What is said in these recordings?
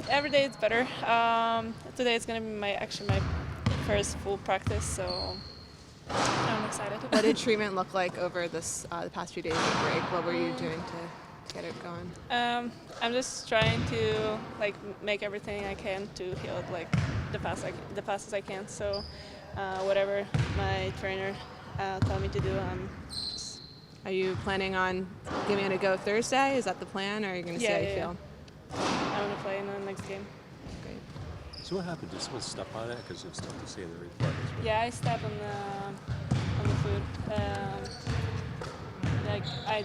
Every day it's better. Today it's gonna be my first full practice, so I'm excited. What did treatment look like over this the past few days of break? What were you doing to get it going? I'm just trying to make everything I can to heal it the fastest I can. So whatever my trainer told me to do, Are you planning on giving it a go Thursday? Is that the plan, or are you going to see how you feel? I'm going to play in the next game. Great. So what happened? Did someone step on it? Because it's tough to see in the replay. Yeah, I stepped on the foot. I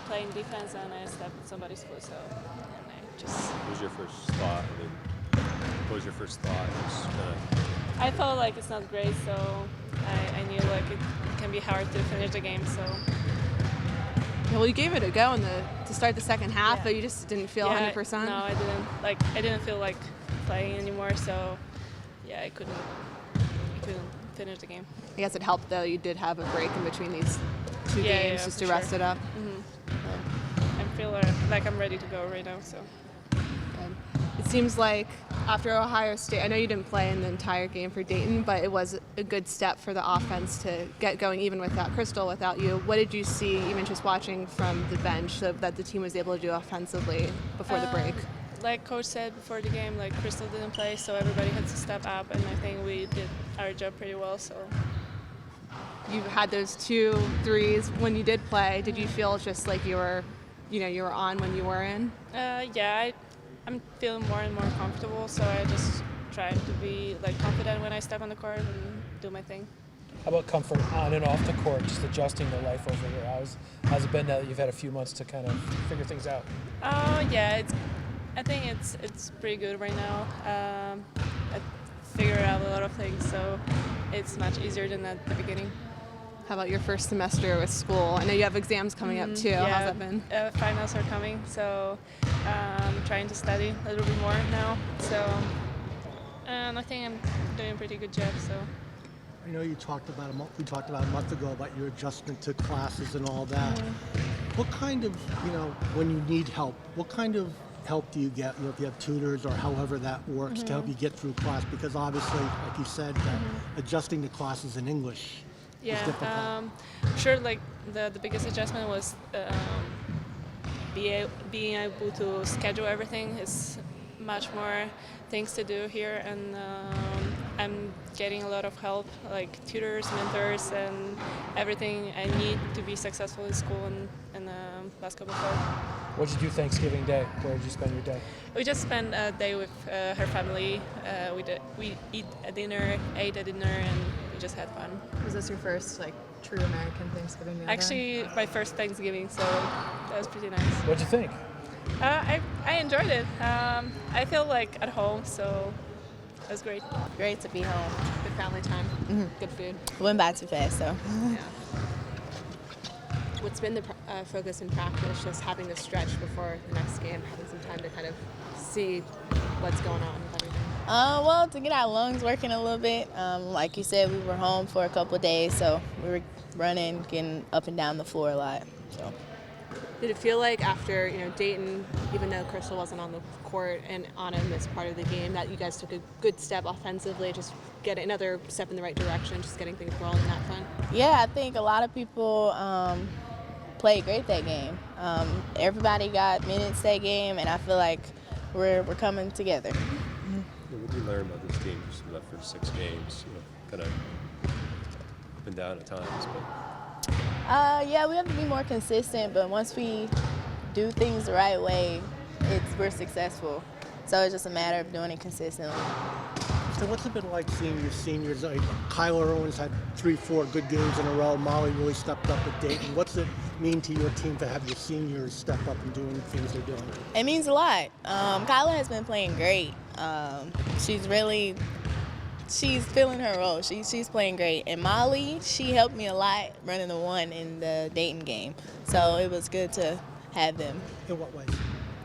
playing defense and I stepped on somebody's foot. So and I just. What was your first thought? What was your first thought? I felt like it's not great, so I knew it can be hard to finish the game. So. Well, you gave it a go to start the second half, but you just didn't feel 100%. No, I didn't. I didn't feel like playing anymore. So, yeah, I couldn't finish the game. I guess it helped though. You did have a break in between these two games just to rest it up. Mm-hmm. I feel like I'm ready to go right now. So. It seems like after Ohio State, I know you didn't play in the entire game for Dayton, but it was a good step for the offense to get going even without Crystal, without you. What did you see, even just watching from the bench, that the team was able to do offensively before the break? Like Coach said before the game, Crystal didn't play, so everybody had to step up, and I think we did our job pretty well. So. You had those 2 threes when you did play. Did you feel just like you were on when you were in? Yeah, I'm feeling more and more comfortable, so I just try to be confident when I step on the court and do my thing. How about comfort on and off the court, just adjusting to life over here? How's it been now that you've had a few months to kind of figure things out? Yeah, I think it's pretty good right now. I figured out a lot of things, so it's much easier than at the beginning. How about your first semester with school? I know you have exams coming up too. Yeah, how's that been? Finals are coming, so I'm trying to study a little bit more now. So I think I'm doing a pretty good job. So. I know we talked about a month ago about your adjustment to classes and all that. What kind of, when you need help, what kind of help do you get? If you have tutors or however that works to help you get through class? Because obviously, like you said, adjusting to classes in English. Yeah, sure. The biggest adjustment was being able to schedule everything. It's much more things to do here, and I'm getting a lot of help, like tutors, mentors, and everything I need to be successful in school and basketball court. What did you do Thanksgiving Day? Where did you spend your day? We just spent a day with her family. We ate a dinner, and we just had fun. Was this your first true American Thanksgiving meal? Actually, my first Thanksgiving, so that was pretty nice. What'd you think? I enjoyed it. I feel like at home, so it was great. Great to be home. Good family time. Mm-hmm. Good food. Went by too fast, so. Yeah. What's been the focus in practice, just having this stretch before the next game, having some time to kind of see what's going on with everything? Well, to get our lungs working a little bit. Like you said, we were home for a couple of days, so we were running, getting up and down the floor a lot. So. Did it feel like after Dayton, even though Crystal wasn't on the court and Anna missed part of the game, that you guys took a good step offensively, just get another step in the right direction, just getting things rolling that front? Yeah, I think a lot of people played great that game. Everybody got minutes that game, and I feel like we're coming together. What did you learn about this team just for that first 6 games? Kind of up and down at times, but. Yeah, we have to be more consistent, but once we do things the right way, we're successful. So it's just a matter of doing it consistently. So what's it been like seeing your seniors? Kyler Owens had 3-4 good games in a row. Molly really stepped up at Dayton. What's it mean to your team to have your seniors step up and doing the things they're doing? It means a lot. Kyler has been playing great. She's filling her role. She's playing great. And Molly, she helped me a lot running the 1 in the Dayton game. So it was good to have them. In what ways?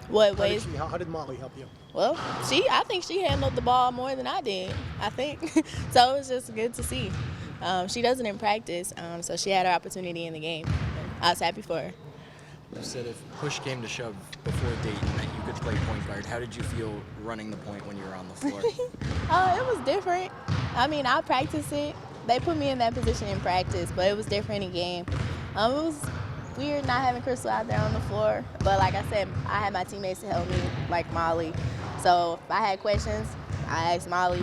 What ways? How did Molly help you? Well, I think she handled the ball more than I did, I think. So it was just good to see. She does it in practice, so she had her opportunity in the game. I was happy for her. You said if push came to shove before Dayton that you could play point guard. How did you feel running the point when you were on the floor? It was different. I mean, I practiced it. They put me in that position in practice, but it was different in game. It was weird not having Crystal out there on the floor. But like I said, I had my teammates to help me, like Molly. So if I had questions, I asked Molly,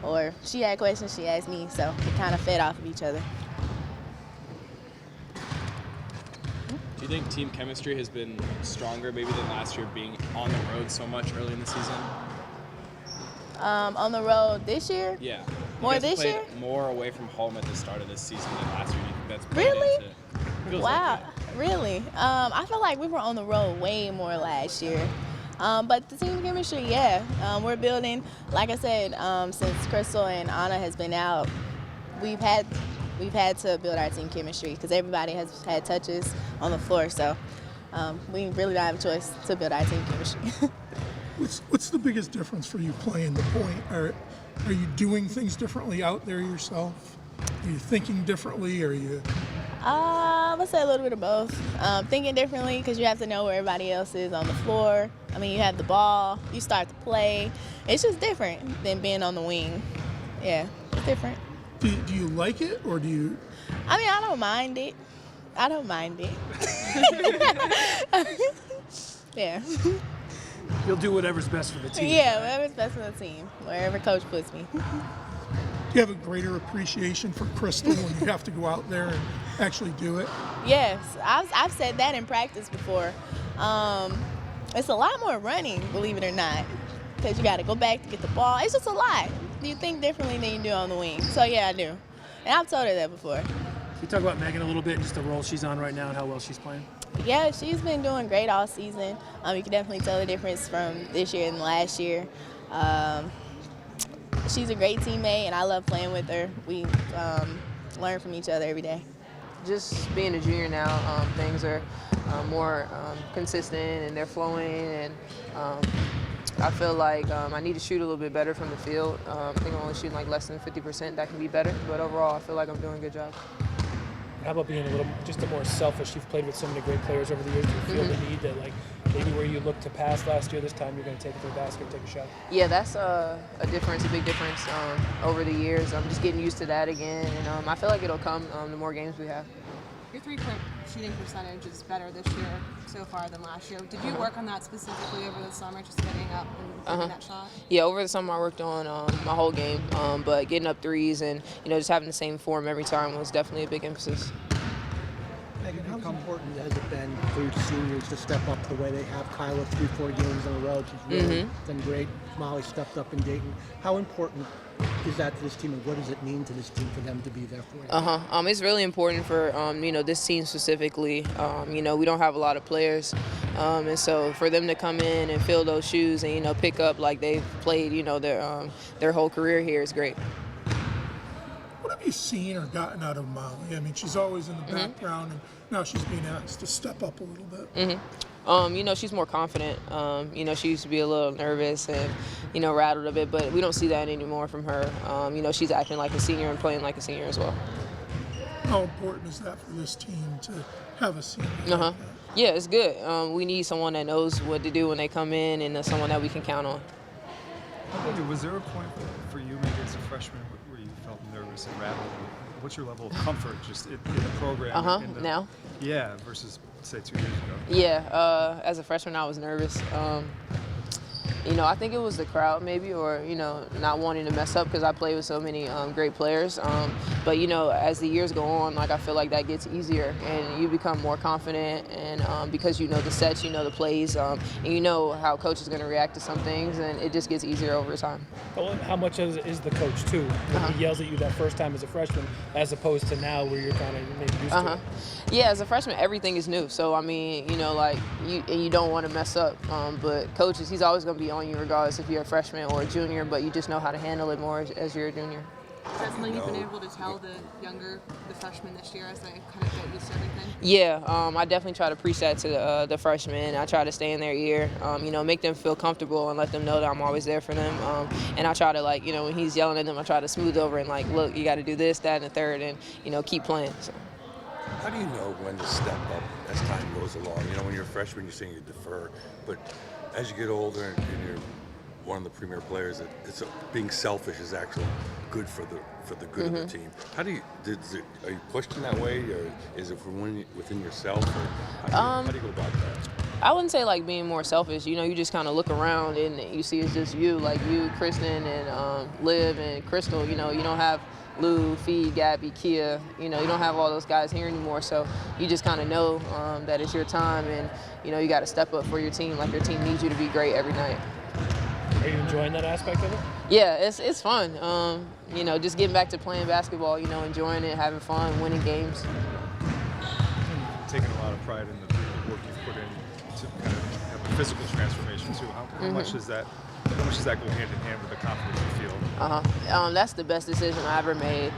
or she had questions, she asked me. So we kind of fed off of each other. Do you think team chemistry has been stronger maybe than last year, being on the road so much early in the season? On the road this year? Yeah. More you guys this played year? More away from home at the start of this season than last year. Do you think that's played Really? into it? Feels Wow, like it. really? I feel like we were on the road way more last year. But the team chemistry, yeah. We're building, like I said, since Crystal and Anna has been out, we've had to build our team chemistry because everybody has had touches on the floor. So we really don't have a choice to build our team chemistry. What's the biggest difference for you playing the point? Are you doing things differently out there yourself? Are you thinking differently? Are you? Let's say a little bit of both. Thinking differently because you have to know where everybody else is on the floor. I mean, you have the ball, you start to play. It's just different than being on the wing. Yeah, it's different. Do you like it, or do you? I mean, I don't mind it. I don't mind it. Yeah. You'll do whatever's best for the team. Yeah, whatever's best for the team, wherever coach puts me. Do you have a greater appreciation for Crystal when you have to go out there and actually do it? Yes, I've said that in practice before. It's a lot more running, believe it or not, because you got to go back to get the ball. It's just a lot. You think differently than you do on the wing. So yeah, I do, and I've told her that before. Can you talk about Megan a little bit, just the role she's on right now and how well she's playing? Yeah, she's been doing great all season. You can definitely tell the difference from this year and last year. She's a great teammate, and I love playing with her. We learn from each other every day. Just being a junior now, things are more consistent and they're flowing, and I feel like I need to shoot a little bit better from the field. I think I'm only shooting like less than 50%. That can be better, but overall I feel like I'm doing a good job. How about being just a more selfish? You've played with so many great players over the years. Do you feel the need that, like, maybe where you looked to pass last year, this time you're going to take it to the basket and take a shot? Yeah, that's a difference, a big difference over the years. I'm just getting used to that again, and I feel like it'll come the more games we have. Your three-point shooting percentage is better this year so far than last year. Did you work on that specifically over the summer, just getting up and taking that shot? Yeah, over the summer I worked on my whole game, but getting up threes and just having the same form every time was definitely a big emphasis. Megan, how important has it been for your seniors to step up the way they have? Kyla 3-4 games in a row. She's really been great. Molly stepped up in Dayton. How important is that to this team, and what does it mean to this team for them to be there for you? It's really important for this team specifically. We don't have a lot of players, and so for them to come in and fill those shoes and pick up like they've played their whole career here is great. What have you seen or gotten out of Molly? I mean, she's always in the background, and now she's being asked to step up a little bit. She's more confident. She used to be a little nervous and, rattled a bit, but we don't see that anymore from her. She's acting like a senior and playing like a senior as well. How important is that for this team to have a senior like that? Yeah, it's good. We need someone that knows what to do when they come in and someone that we can count on. Was there a point for you, maybe as a freshman, where you felt nervous and rattled? What's your level of comfort just in the program? Now? Yeah, versus, say, 2 years ago. Yeah, as a freshman, I was nervous. I think it was the crowd maybe, or, not wanting to mess up because I played with so many great players. But, as the years go on, I feel like that gets easier and you become more confident, and because you know the sets, you know the plays, and you know how coach is going to react to some things, and it just gets easier over time. Well, how much is the coach, too? When he yells at you that first time as a freshman, as opposed to now where you're kind of maybe used to it? Yeah, as a freshman, everything is new. So, you don't want to mess up. But coaches, he's always going to be on you regardless if you're a freshman or a junior, but you just know how to handle it more as you're a junior. Is that something you've been able to tell the freshmen this year as they kind of get used to everything? Yeah, I definitely try to preach that to the freshmen. I try to stay in their ear, make them feel comfortable and let them know that I'm always there for them. And I try to, when he's yelling at them, I try to smooth over and, look, you got to do this, that, and the third, and, keep playing. So. How do you know when to step up as time goes along? You know, when you're a freshman, you're saying you defer, but as you get older and you're one of the premier players, being selfish is actually good for the good of the team. How do you are you pushed in that way, or is it from within yourself, or how do you go about that? I wouldn't say like being more selfish. You know, you just kind of look around and you see it's just you, like you, Christyn, and Liv and Crystal. You know, you don't have Lou, Fee, Gabby, Kia. You know, you don't have all those guys here anymore. So you just kind of know that it's your time, and you know you got to step up for your team. Like your team needs you to be great every night. Are you enjoying that aspect of it? Yeah, it's fun. You know, just getting back to playing basketball. You know, enjoying it, having fun, winning games. Taking a lot of pride in the work you've put in to kind of have a physical transformation too. How much does that go hand in hand with the confidence you feel? That's the best decision I ever made.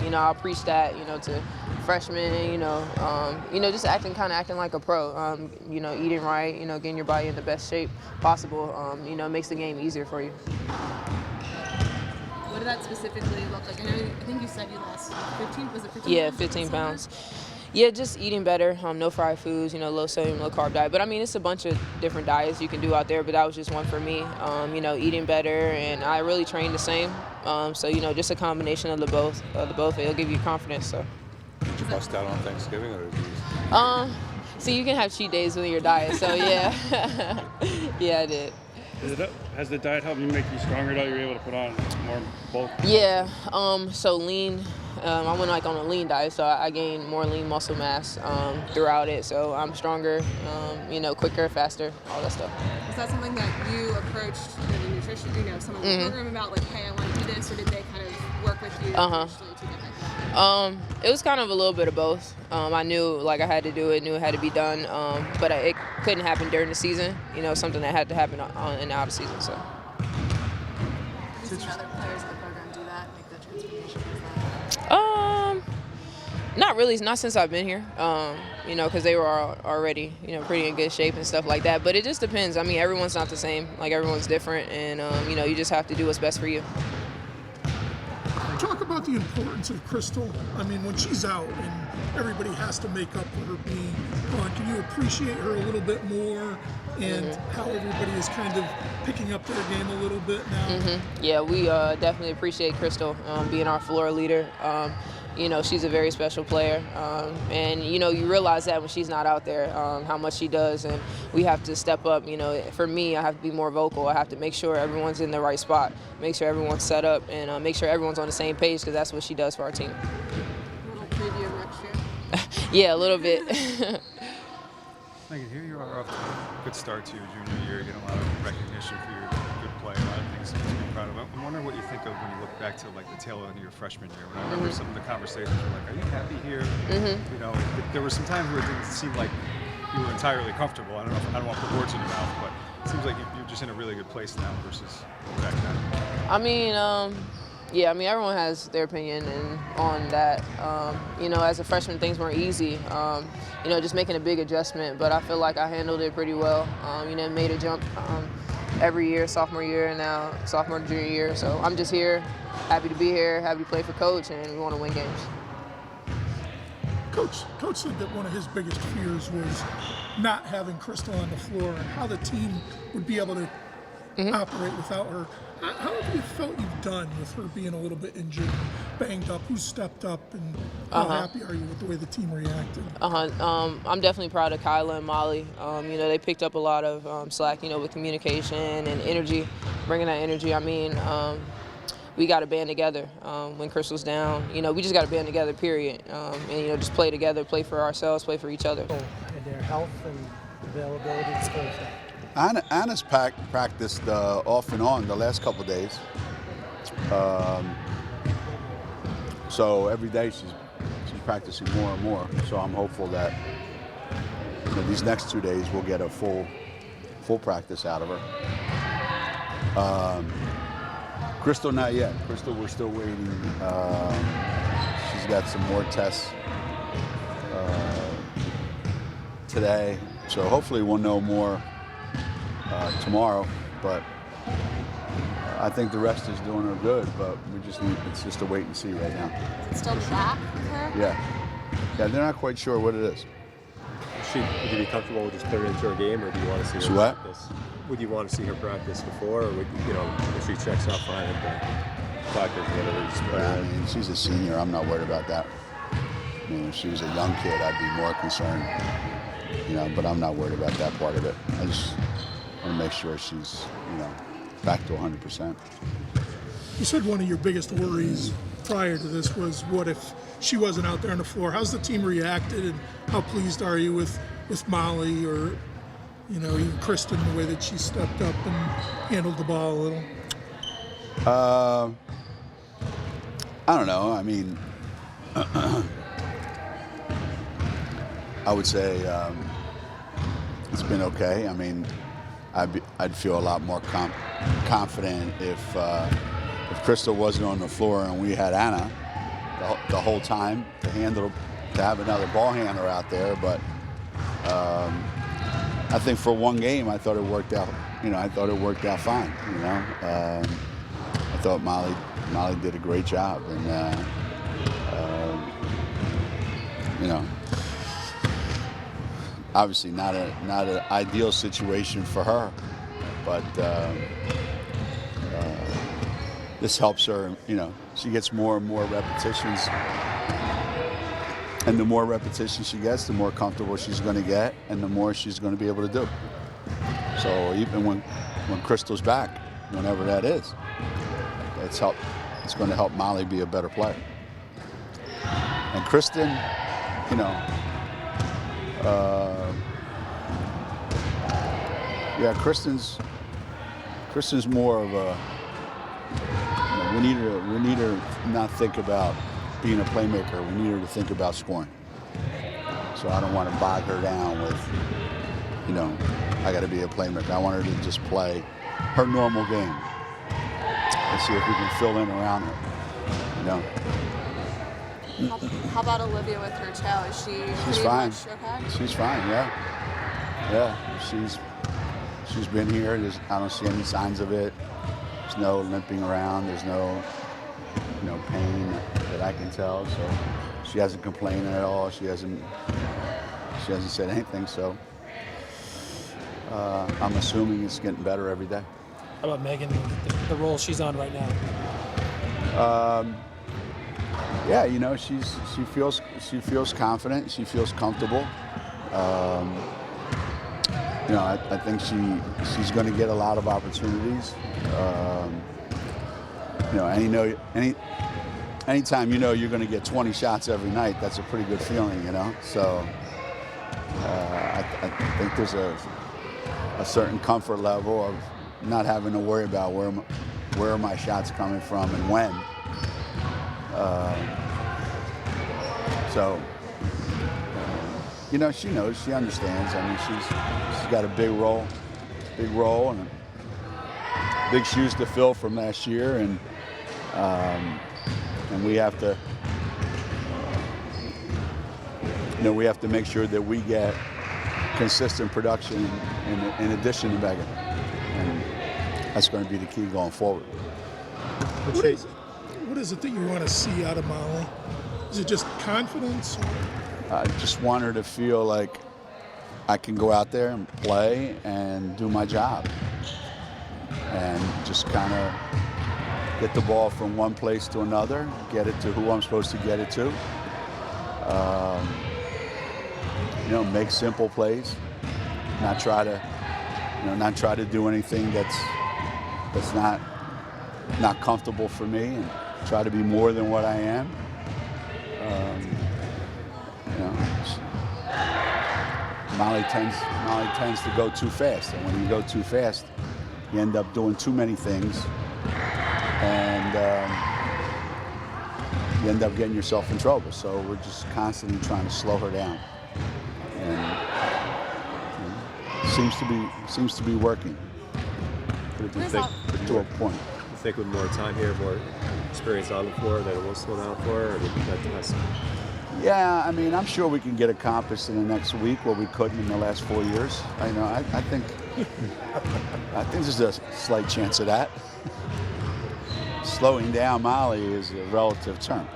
You know, I'll preach that. You know, to freshmen. You know, just acting like a pro. You know, eating right. You know, getting your body in the best shape possible. You know, makes the game easier for you. What did that specifically look like? I think you said you lost 15. Was it 15? Yeah, 15 pounds. Yeah, just eating better, no fried foods, you know, low sodium, low carb diet. But I mean, it's a bunch of different diets you can do out there, but that was just one for me. You know, eating better, and I really train the same. So, you know, just a combination of the both, it'll give you confidence. So. Did you bust out on Thanksgiving, or did you? So you can have cheat days with your diet. So yeah, yeah, I did. Has the diet helped you make you stronger? Though you're able to put on more bulk? Yeah. So lean. I went like on a lean diet, so I gained more lean muscle mass throughout it. So I'm stronger, you know, quicker, faster, all that stuff. Was that something that you approached the nutrition, you know, someone in the program about, like, hey, I want to do this, or did they kind of work with you initially to get that? It was kind of a little bit of both. I knew like I had to do it, knew it had to be done, but it couldn't happen during the season. You know, something that had to happen on and out of season. So. Have you seen other players in the program do that, make that transformation? Not really, not since I've been here. You know, because they were already, you know, pretty in good shape and stuff like that. But it just depends. I mean, everyone's not the same. Like everyone's different, and you know, you just have to do what's best for you. Talk about the importance of Crystal. I mean, when she's out and everybody has to make up for her being gone, can you appreciate her a little bit more, and how everybody is kind of picking up their game a little bit now? Yeah, we definitely appreciate Crystal being our floor leader. You know, she's a very special player, and you know, you realize that when she's not out there, how much she does, and we have to step up. You know, for me, I have to be more vocal. I have to make sure everyone's in the right spot, make sure everyone's set up, and make sure everyone's on the same page, because that's what she does for our team. A little preview of next year? Yeah, a little bit. Megan, here you are off to a good start to your junior year, getting a lot of recognition for your good play, a lot of things to be proud of. I'm wondering what you think of when you look back to like the tail end of your freshman year. When I remember some of the conversations were like, are you happy here? You know, there were some times where it didn't seem like you were entirely comfortable. I don't want to put words in your mouth, but it seems like you're just in a really good place now versus back then. I mean, yeah, I mean, everyone has their opinion on that. You know, as a freshman, things weren't easy. You know, just making a big adjustment, but I feel like I handled it pretty well. You know, made a jump every year, sophomore year, and now sophomore to junior year. So I'm just here, happy to be here, happy to play for Coach, and we want to win games. Coach said that one of his biggest fears was not having Crystal on the floor and how the team would be able to operate without her. How have you felt you've done with her being a little bit injured, banged up? Who's stepped up, and how happy are you with the way the team reacted? I'm definitely proud of Kyla and Molly. You know, they picked up a lot of slack, you know, with communication and energy, bringing that energy. I mean, we got to band together when Crystal's down. You know, we just got to band together, period. And, you know, just play together, play for ourselves, play for each other. And their health and availability to play. Anna's practiced off and on the last couple of days. So every day she's practicing more and more. So I'm hopeful that these next 2 days we'll get a full practice out of her. Crystal, not yet. Crystal, we're still waiting. She's got some more tests today. So hopefully we'll know more tomorrow, but I think the rest is doing her good, but it's just a wait and see right now. Is it still the back with her? Yeah. Yeah, they're not quite sure what it is. Would you be comfortable with just putting her into her game, or do you want to see her She what? practice? Would you want to see her practice before, or would if she checks out fine at the practice, whatever, just put her I in? mean, she's a senior. I'm not worried about that. I mean, if she was a young kid, I'd be more concerned. But I'm not worried about that part of it. I just want to make sure she's, back to 100%. You said one of your biggest worries prior to this was what if she wasn't out there on the floor? How's the team reacted, and how pleased are you with Molly or, even Christyn, the way that she stepped up and handled the ball a little? I don't know. I mean, I would say it's been okay. I mean, I'd feel a lot more confident if Crystal wasn't on the floor and we had Anna the whole time to have another ball handler out there. But I think for one game, I thought it worked out. I thought it worked out fine. I thought Molly did a great job, and obviously not an ideal situation for her, but this helps her. She gets more and more repetitions, and the more repetitions she gets, the more comfortable she's going to get, and the more she's going to be able to do. So even when Crystal's back, whenever that is, it's going to help Molly be a better player. And Christyn, Christyn's more of a. We need her not think about being a playmaker. We need her to think about scoring. So I don't want to bog her down with, I got to be a playmaker. I want her to just play her normal game and see if we can fill in around her. How about Olivia with her toe? Is she She's pretty fine. much okay? She's fine. Yeah. She's been here. I don't see any signs of it. There's no limping around. There's no pain that I can tell. So she hasn't complained at all. She hasn't said anything. So I'm assuming it's getting better every day. How about Megan, the role she's on right now? Yeah, she feels confident. She feels comfortable. I think she's going to get a lot of opportunities. Anytime you're going to get 20 shots every night, that's a pretty good feeling, So I think there's a certain comfort level of not having to worry about where are my shots coming from and when. She knows, she understands. I mean, she's got a big role and big shoes to fill from last year, and we have to, we have to make sure that we get consistent production in addition to Megan, and that's going to be the key going forward. What is it that you want to see out of Molly? Is it just confidence? I just want her to feel like I can go out there and play and do my job, and just kind of get the ball from one place to another, get it to who I'm supposed to get it to. Make simple plays, not try to do anything that's not comfortable for me, and try to be more than what I am. Molly tends to go too fast, and when you go too fast, you end up doing too many things, and you end up getting yourself in trouble. So we're just constantly trying to slow her down, and seems to be working to a point. You think with more time here, more experience on the floor, that it will slow down for her, or that Yeah, I mean, I'm sure we can get accomplished in the next week what we couldn't in the last 4 years. I think there's a slight chance of that. Slowing down Molly is a relative term.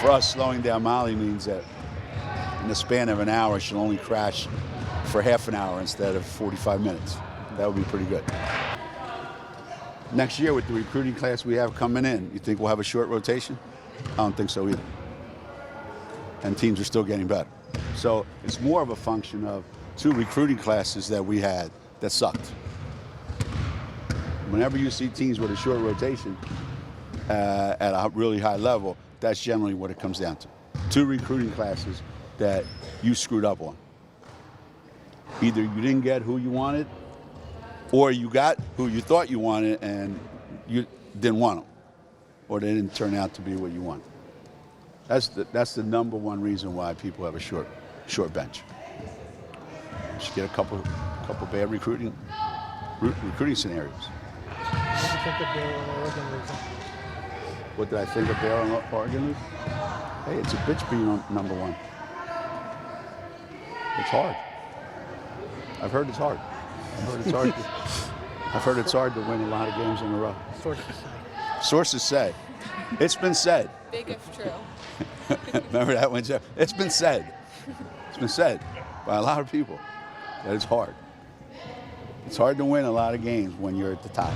For us, slowing down Molly means that in the span of an hour, she'll only crash for half an hour instead of 45 minutes. That would be pretty good. Next year, with the recruiting class we have coming in, you think we'll have a short rotation? I don't think so either. And teams are still getting better. So it's more of a function of 2 recruiting classes that we had that sucked. Whenever you see teams with a short rotation at a really high level, that's generally what it comes down to. 2 recruiting classes that you screwed up on. Either you didn't get who you wanted, or you got who you thought you wanted and you didn't want them, or they didn't turn out to be what you wanted. That's the number one reason why people have a short bench. You should get a couple bad recruiting scenarios. What did you think of Baylor and Oregon losing? What did I think of Baylor and Oregon losing? Hey, it's a bitch being on number 1. It's hard. I've heard it's hard. I've heard it's hard to win a lot of games in a row. Sources say. It's been said. Big if true. Remember that one, Jeff? It's been said. It's been said by a lot of people that it's hard. It's hard to win a lot of games when you're at the top.